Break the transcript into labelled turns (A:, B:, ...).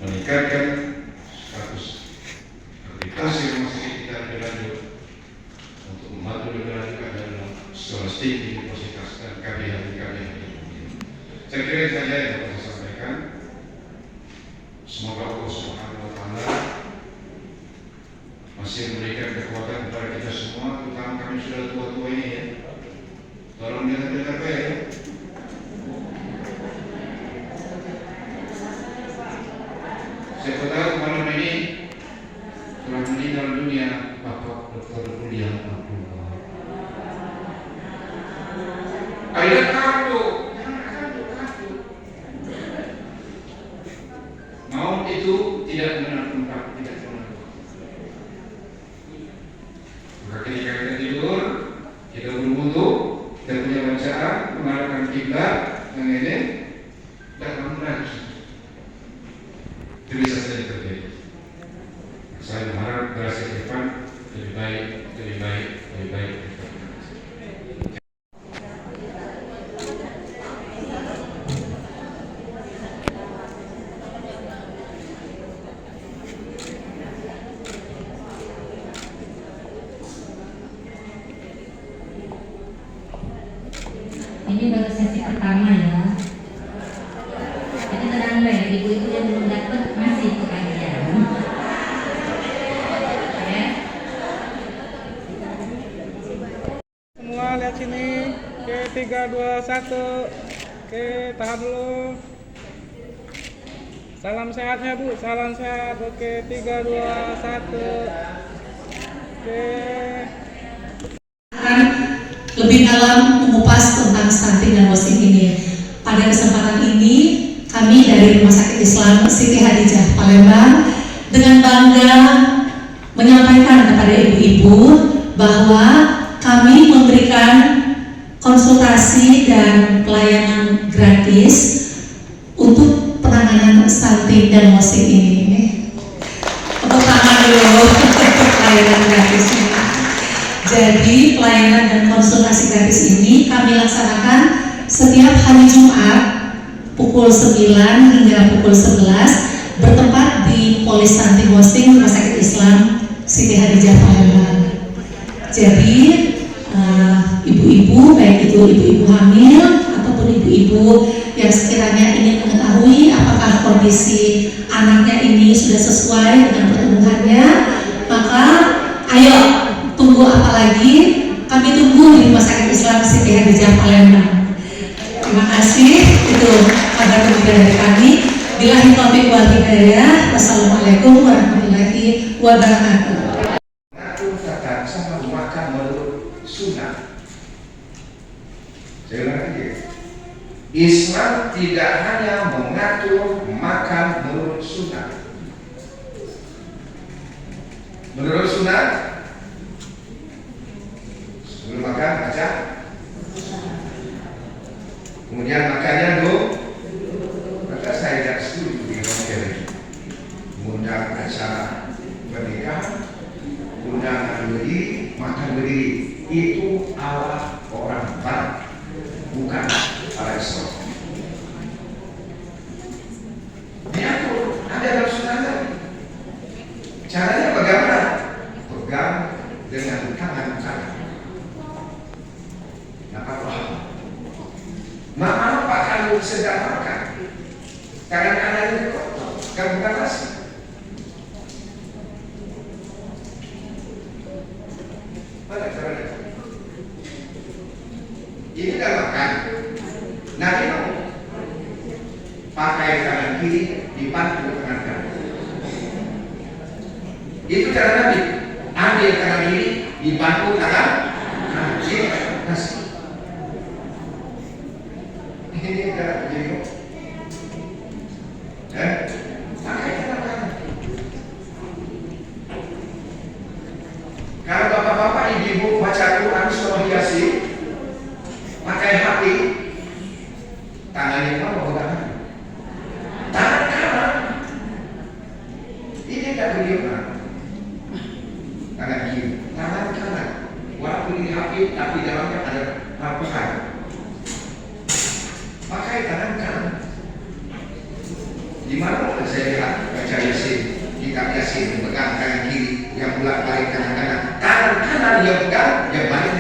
A: meningkatkan status aktivitas rumah sakit kita lebih lanjut untuk membantu lebih lanjut dalam scholastik, universitas dan KBH. Saya kira itu saja yang dapat saya sampaikan. Semoga Allah Subhanahu wa Ta'ala masih memberikan kekuatan kepada kita semua, terutama kami sudah tua-tua ini ya. Tolong dengar baik ya. Siapa tahu malam ini telah meninggal dunia Bapak Dr. Kuliah Abdullah. Ada kartu. Maut itu tidak menentukan, tidak menentukan. Maka ketika kita tidur, kita berwudu, kita punya bacaan, mengarahkan kiblat, yang ini, dan menangis. Itu bisa saja terjadi. Saya berharap generasi ke depan lebih baik.
B: Ini baru sesi pertama ya. Jadi tenang ya, ibu-ibu yang belum dapat masih kebagian. Ya.
C: Semua lihat sini. Oke, 3, 2, 1. Oke, tahan dulu. Salam sehatnya Bu, salam sehat. Oke, 3, 2, 1. Oke.
D: Lebih dalam mengupas tentang stunting dan wasting ini. Pada kesempatan ini, kami dari Rumah Sakit Islam Siti Hadijah Palembang dengan bangga menyampaikan kepada ibu-ibu bahwa kami memberikan konsultasi dan pelayanan gratis untuk penanganan stunting dan wasting ini. Tepuk tangan dulu untuk pelayanan gratis ini. Jadi pelayanan dan konsultasi gratis ini kami laksanakan setiap hari Jumat pukul 9 hingga pukul 11 bertempat di Polis Stunting Wasting Rumah Sakit Islam Siti Hadijah Palembang. Jadi ibu-ibu, baik itu ibu-ibu hamil ataupun ibu-ibu yang sekiranya ingin mengetahui apakah kondisi anaknya ini sudah sesuai dengan pertumbuhannya, maka ayo tunggu apa lagi? Kami tunggu di Rumah Sakit Islam Siti Hadijah Palembang. Terima kasih. Itu kabar gembira dari kami. Billahi taufiq wal hidayah. Wassalamualaikum warahmatullahi wabarakatuh.
A: Mengatur tata cara makan menurut sunnah. Saya ulang lagi. Islam tidak hanya mengatur makan menurut sunnah. Menurut sunnah, sebelum makan baca, kemudian makannya dulu. Maka saya tidak setuju di hotel mengundang acara pernikahan, undangan berdiri, makan berdiri. Itu ala orang Barat, bukan ala Islam. Diatur, ada dalam sunnah. Caranya bagaimana? Pegang dengan tangan kanan. Apa paham? Apa kalau sedang makan? Tangan kanan itu kotor, kan bukan nasi. Pada caranya. Ini kan makan. Nabi mau pakai tangan kiri, dibantu tangan kanan. Itu cara Nabi. Ambil tangan kiri, dibantu tangan kanan. Ini nasi. Ini cara begini. Pakai tangan kanan. Kalau bapak-bapak ibu-ibu baca Quran surah Yasin, pakai hati, tangannya mana tangan? Tangan kanan. Ini tidak bagaimana? Tangan kiri, tangan kanan. Walaupun ini hati, tapi dalamnya ada Al-Quran. Pakai tangan kanan. Di mana saya lihat baca Yasin, kitab Yasin, pegang tangan kiri, yang bolak balik tangan kanan, tangan kanan yang pegang, yang balik